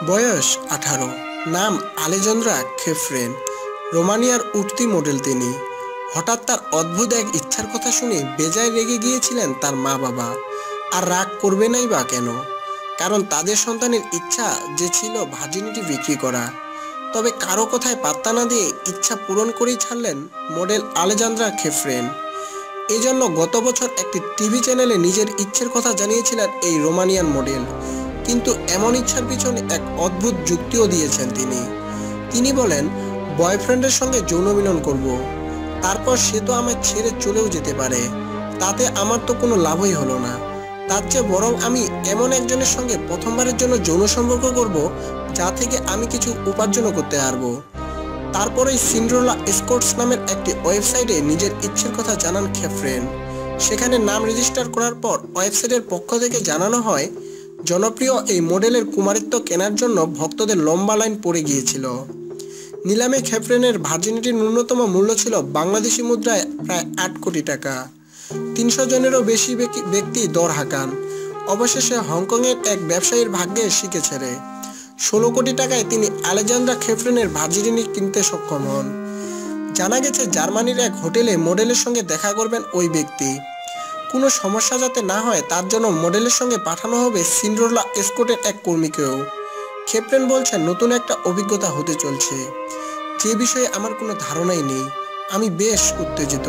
বয়স 18, নাম আলেজান্দ্রা খেফ্রেন, রোমানিয়ার উঠতি মডেল তিনি। হঠাৎ তার অদ্ভুত এক ইচ্ছার কথা শুনে বেজায় রেগে গিয়েছিলেন তার মা বাবা। আর রাগ করবে নাই বা কেন, কারণ তাদের সন্তানের ইচ্ছা যে ছিল ভার্জিনিটি বিক্রি করা। তবে কারো কথায় পাত্তা না দিয়ে ইচ্ছা পূরণ করেই ছাড়লেন মডেল আলেজান্দ্রা খেফ্রেন। এজন্য গত বছর একটি টিভি চ্যানেলে নিজের ইচ্ছের কথা জানিয়েছিলেন এই রোমানিয়ান মডেল। কিন্তু এমন ইচ্ছার পিছনে এক অদ্ভুত যুক্তিও দিয়েছেন তিনি। তিনি বলেন, বয়ফ্রেন্ডের সঙ্গে যৌন মিলন করব, তারপর সে তো আমায় ছেড়ে চলেও যেতে পারে, তাতে আমার তো কোনো লাভই হলো না। তার চেয়ে বরং আমি এমন একজনের সঙ্গে প্রথমবারের জন্য যৌন সম্পর্ক করব, যা থেকে আমি কিছু উপার্জনও করতে পারবো। তারপরেই সিন্ড্রেলা এসকর্টস নামের একটি ওয়েবসাইটে নিজের ইচ্ছের কথা জানান খেফ্রেন। সেখানে নাম রেজিস্টার করার পর ওয়েবসাইটের পক্ষ থেকে জানানো হয়, জনপ্রিয় এই মডেলের কুমারিত্ব কেনার জন্য ভক্তদের লম্বা লাইন পড়ে গিয়েছিল। নিলামে খেফ্রেনের ভার্জিনিটির ন্যূনতম মূল্য ছিল বাংলাদেশি মুদ্রায় প্রায় 8 কোটি টাকা। 300 জনেরও বেশি ব্যক্তি দর হাঁকান। অবশেষে হংকংয়ের এক ব্যবসায়ীর ভাগ্যে শিখে ছেড়ে 16 কোটি টাকায় তিনি আলেজান্দ্রা খেফ্রেনের ভার্জিনিটি কিনতে সক্ষম হন। জানা গেছে জার্মানির এক হোটেলে মডেলের সঙ্গে দেখা করবেন ওই ব্যক্তি। কোনো সমস্যা যাতে না হয় তার জন্য মডেলের সঙ্গে পাঠানো হবে সিন্ড্রেলা এসকর্টের এক কর্মীকেও। খেফ্রেন বলছেন, নতুন একটা অভিজ্ঞতা হতে চলছে, যে বিষয়ে আমার কোনো ধারণাই নেই। আমি বেশ উত্তেজিত।